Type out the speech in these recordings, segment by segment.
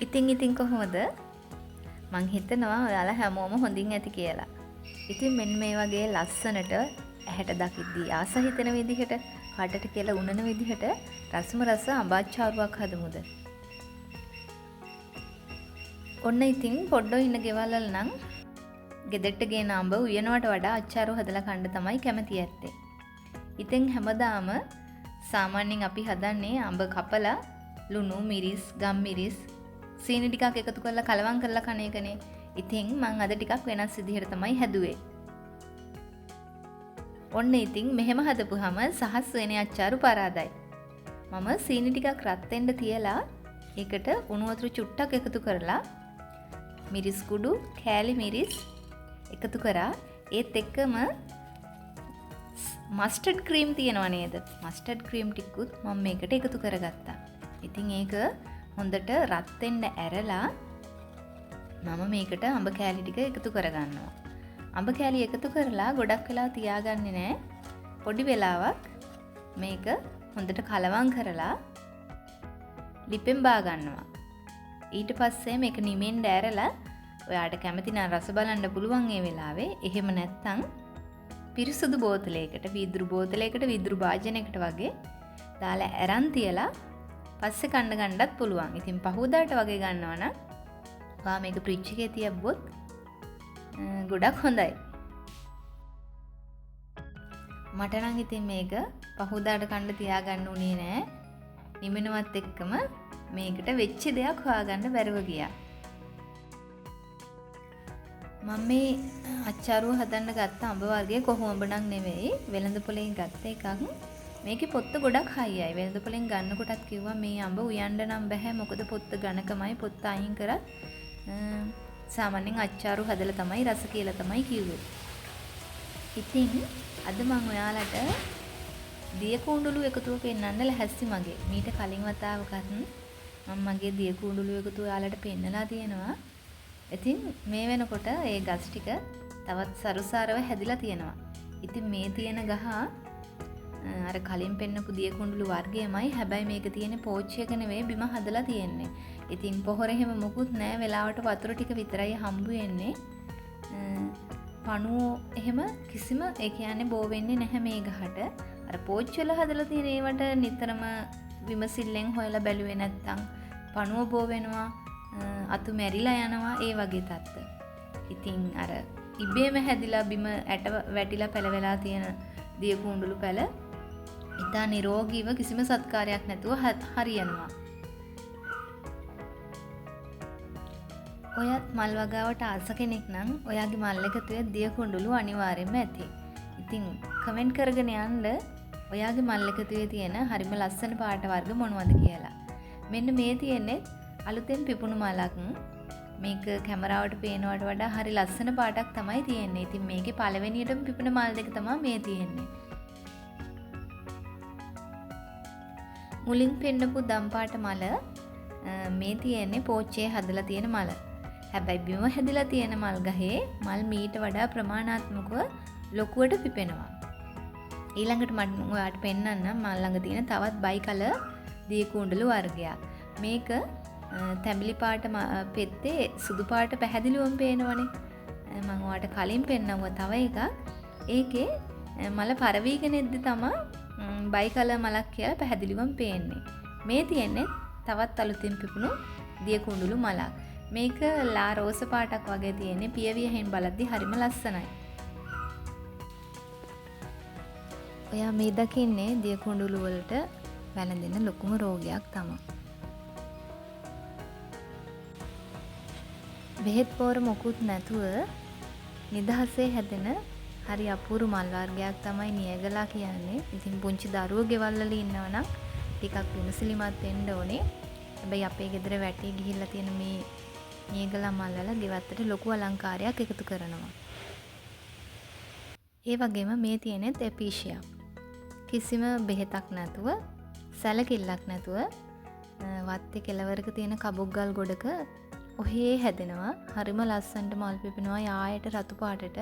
ඉතින් කොහොමද? මං හිතනවා ඔයාලා හැමෝම හොඳින් ඇති කියලා. ඉතින් මෙන්න මේ වගේ ලස්සනට ඇහැට දකිද්දී ආස හිතෙන විදිහට, කටට කියලා උනන විදිහට රසම රස අඹාච්චාරුවක් හදමුද? ඔන්න ඉතින් පොඩ්ඩෝ ඉන්න ගෙවල් වල නම් ගෙදරට ගේන අඹ උයනවට වඩා අච්චාරු හදලා කන්න තමයි කැමති ඇත්තේ. ඉතින් හැමදාම සාමාන්‍යයෙන් අපි හදන්නේ අඹ කපලා ලුණු, මිරිස්, ගම් මිරිස්, සීනි ටිකක් එකතු කරලා කලවම් කරලා කන එකනේ. ඉතින් මං අද ටිකක් වෙනස් විදිහට තමයි හැදුවේ. ඔන්න ඉතින් මෙහෙම හදපුවාම සහස් වෙන්නේ අච්චාරු පරාදයි. මම සීනි ටිකක් රත් වෙන්න තියලා ඒකට උණු වතුර චුට්ටක් එකතු කරලා මිරිස් කුඩු, කෑලි මිරිස් එකතු කරා. ඒත් එක්කම මස්ටර්ඩ් ක්‍රීම් තියෙනව නේද? මස්ටර්ඩ් ක්‍රීම් ටිකකුත් මම මේකට එකතු කරගත්තා. ඉතින් ඒක හොඳට රත් වෙන්න ඇරලා මම මේකට අඹ කෑලි ටික එකතු කරගන්නවා. අඹ කෑලි එකතු කරලා ගොඩක් වෙලා තියාගන්නේ නැහැ. පොඩි වෙලාවක් මේක හොඳට කලවම් කරලා ලිපෙන් බා ගන්නවා. ඊට පස්සේ මේක නිමෙන්න ඇරලා ඔයාට කැමති නම් රස බලන්න පුළුවන් ඒ වෙලාවේ. එහෙම නැත්නම් පිරිසුදු බෝතලයකට, වීදුරු බෝතලයකට, වීදුරු භාජනයකට වගේ දාලා ඇරන් තියලා පස්සේ කන්න ගන්නත් පුළුවන්. ඉතින් පහුවදාට වගේ ගන්නවා නම් ඔයා මේක ෆ්‍රිජ් එකේ තියබ්බොත් ගොඩක් හොඳයි. මට නම් ඉතින් මේක පහුවදාට කන්න තියාගන්න උනේ නෑ. නිමනවත් එක්කම මේකට වෙච්ච දෙයක් හොයාගන්න බැරුව ගියා. මම මේ අච්චාරුව හදන්න ගත්ත අඹ වර්ගය කොහොම අඹ නම් නෙවෙයි, වෙළඳ පොලෙන් ගත්ත එකක්. මේකේ පොත්ත ගොඩක් හයියයි. වෙළඳ පොලෙන් ගන්න කොටත් කිව්වා මේ අඹ උයන්න නම් බෑ, මොකද පොත්ත ඝනකමයි, පොත්ත අයින් කරත් සාමාන්‍යයෙන් අච්චාරු හදලා තමයි රස කියලා තමයි කිව්වේ. ඉතින් අද මම ඔයාලට දිය කුණ්ඩලු එකතුව පෙන්වන්න ලැහැස්ති මගේ. මීට කලින් වතාවකත් මම මගේ දිය කුණ්ඩලු එකතුව ඔයාලට පෙන්නලා තියෙනවා. ඉතින් මේ වෙනකොට ඒ ගස් ටික තවත් සරුසාරව හැදිලා තියෙනවා. ඉතින් මේ තියෙන ගහ අර කලින් පෙන්නපු දිය කුණ්ඩලු වර්ගයමයි. හැබැයි මේක තියෙන්නේ පෝච්චියක නෙවෙයි, බිම හදලා තියෙන්නේ. ඉතින් පොහොර එහෙම මොකුත් නැහැ. වෙලාවට වතුර ටික විතරයි හම්බ වෙන්නේ. පණුව එහෙම කිසිම ඒ කියන්නේ බෝ වෙන්නේ නැහැ මේ ගහට. අර පෝච්චි වල හදලා තියෙන ඒවට නිතරම විමසිල්ලෙන් හොයලා බැලුවේ නැත්තම් පණුව බෝ වෙනවා, අතු මැරිලා යනවා, ඒ වගේ තත්ත්ව. ඉතින් අර ඉබේම හැදිලා බිම ඇට වැටිලා පැලවෙලා තියෙන දිය කුණ්ඩලු පැල ඉතා නිරෝගීව කිසිම සත්කාරයක් නැතුව හරියනවා. ඔයත් මල් වගාවට ආස කෙනෙක් නම් ඔයාගේ මල් එකතුවේ දිය කුණ්ඩලු අනිවාර්යෙන්ම ඇති. ඉතින් කමෙන්ට් කරගෙන යන්න ඔයාගේ මල් එකතුවේ තියෙන හරිම ලස්සන පාට වර්ග මොනවද කියලා. මෙන්න මේ තියෙන්නේ අලුතෙන් පිපුණු මලක්. මේක කැමරාවට පේනවට වඩා හරි ලස්සන පාටක් තමයි තියෙන්නේ. ඉතින් මේකේ පළවෙනියටම පිපුණ මල් දෙක තමයි මේ තියෙන්නේ. මුලින් පෙන්නපු දම් පාට මල මේ තියෙන්නේ පෝච්චියේ හදලා තියෙන මල. හැබැයි බිම හැදලා තියෙන මල් ගහේ මල් මීට වඩා ප්‍රමාණාත්මකව ලොකුවට පිපෙනවා. ඊළඟට මම ඔයාලට පෙන්නන්නම් මල් ළඟ තියෙන තවත් බයි කලර් දිය කුණ්ඩලු වර්ගයක්. මේක තැඹිලි පාට පෙත්තේ සුදු පාට පැහැදිලිවම පේනවනේ. මම ඔයාලට කලින් පෙන්නවුවා තව එකක්. ඒකේ මල පරවීගෙන එද්දි තමයි බයි කලර් මලක් කියලා පැහැදිලිවම පේන්නේ. මේ තියෙන්නේ තවත් අලුතින් පිපුණු දිය කුණ්ඩලු මලක්. මේක ලා රෝස පාටක් වගේ තියෙන්නේ. පියවියෙන් බලද්දි හරිම ලස්සනයි. ඔයා මේ දකින්නේ දිය කුණ්ඩලු වලට වැළඳෙන ලොකුම රෝගයක් තමයි. බෙහෙත් පොර මොකුත් නැතුව නිදහසේ හැදෙන හරි අපූර්ව මල් වර්ගයක් තමයි නියගලා කියන්නේ. ඉතින් පුංචි දරුවෝ ගෙවල් වල ඉන්නවා නම් ටිකක් විමසිලිමත් වෙන්න ඕනේ. හැබැයි අපේ ගෙදර වැටේ ගිහිල්ලා තියෙන මේ නියගලා මල් වල ගෙවත්තට ලොකු අලංකාරයක් එකතු කරනවා. ඒ වගේම මේ තියෙනෙත් එපීෂියා. කිසිම බෙහෙතක් නැතුව, සැලකිල්ලක් නැතුව වත්තේ කෙළවරක තියෙන කබොක්ගල් ගොඩක ඔහේ හැදෙනවා. හරිම ලස්සනට මල් පිපෙනවා යායට රතු පාටට.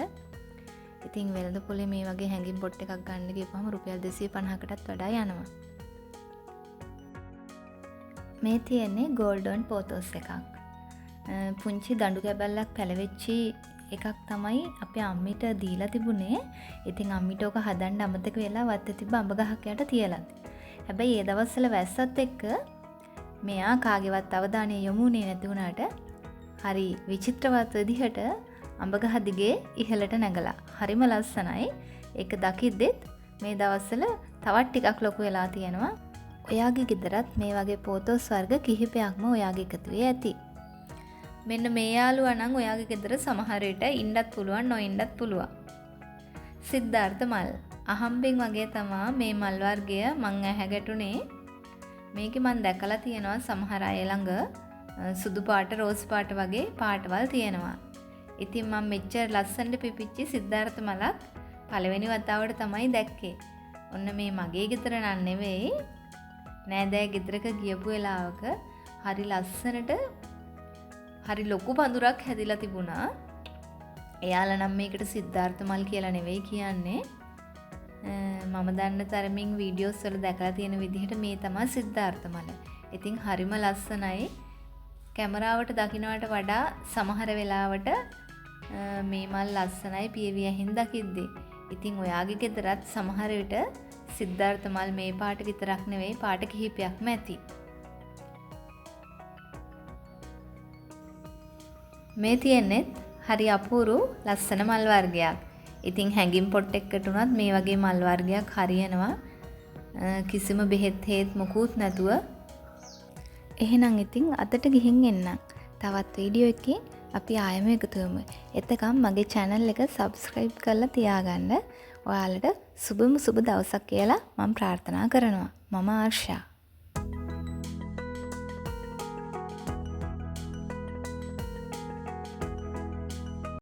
ඉතින් වෙළඳ පොලේ මේ වගේ හැංගින් පොට් එකක් ගන්න ගියපුවම රුපියල් 250කටත් වඩා යනවා. මේ තියෙන්නේ ගෝල්ඩන් පෝතෝස් එකක්. පුංචි දඬු කැබැල්ලක් පැලවෙච්චි එකක් තමයි අපේ අම්මිට දීලා තිබුණේ. ඉතින් අම්මිට ඕක හදන්න අමතක වෙලා වත්තේ තිබ්බ අඹ ගහක් යට තියලා. හැබැයි ඒ දවස්වල වැස්සත් එක්ක මෙයා කාගේවත් අවධානය යොමු වුණේ නැති වුණාට හරි විචිත්‍රවත් විදිහට අඹ ගහ දිගේ ඉහළට නැගලා. හරිම ලස්සනයි. ඒක දකිද්දෙත් මේ දවස්වල තවත් ටිකක් ලොකු වෙලා තියෙනවා. ඔයාගේ ගෙදරත් මේ වගේ පෝතෝස් වර්ග කිහිපයක්ම ඔයාගේ එකතු වෙ ඇති. මෙන්න මේ යාළුවා නම් ඔයාගේ ගෙදර සමහර විට ඉන්නත් පුළුවන් නොඉන්නත් පුළුවන්. සිද්ධාර්ථ මල්. අහම්බෙන් වගේ තමා මේ මල් වර්ගය මං ඇහැ ගැටුනේ. මේක මං දැකලා තියෙනවා සමහර අය ළඟ සුදු පාට රෝස් පාට වගේ පාටවල් තියෙනවා. ඉතින් මම මෙච්චර ලස්සනට පිපිච්චි සිද්ධාර්ථ මලක් පළවෙනි වතාවට තමයි දැක්කේ. ඔන්න මේ මගේ ගෙදර නන් නෙවෙයි. නෑදෑ ගෙදරක ගියපු වෙලාවක හරි ලස්සනට හරි ලොකු පඳුරක් හැදිලා තිබුණා. එයාලා නම් මේකට සිද්ධාර්ථ මල් කියලා නෙවෙයි කියන්නේ. මම දන්න තරමින් වීඩියෝස් වල දැකලා තියෙන විදිහට මේ තමයි සිද්ධාර්ථ මල. ඉතින් හරිම ලස්සනයි. කැමරාවට දකින්නට වඩා සමහර වෙලාවට මේ මල් ලස්සනයි පියවියෙන් දකිද්දී. ඉතින් ඔයාගේ ගෙදරත් සමහර විට සිද්ධාර්ථ මල් මේ පාට විතරක් නෙවෙයි පාට කිහිපයක්ම ඇති. මේ තියෙන්නේ හරි අපූරු ලස්සන මල් වර්ගයක්. ඉතින් හැඟින් පොට් එකකට උනත් මේ වගේ මල් වර්ගයක් හරියනවා. කිසිම බෙහෙත් හේත් මොකුත් නැතුව. එහෙනම් ඉතින් අදට ගිහින් එන්නම්. තවත් වීඩියෝ එකකින් අපි ආයෙම එකතු වෙමු. එතකම් මගේ channel එක subscribe කරලා තියාගන්න. ඔයාලට සුබම සුබ දවසක් කියලා මම ප්‍රාර්ථනා කරනවා. මම ආර්ෂා.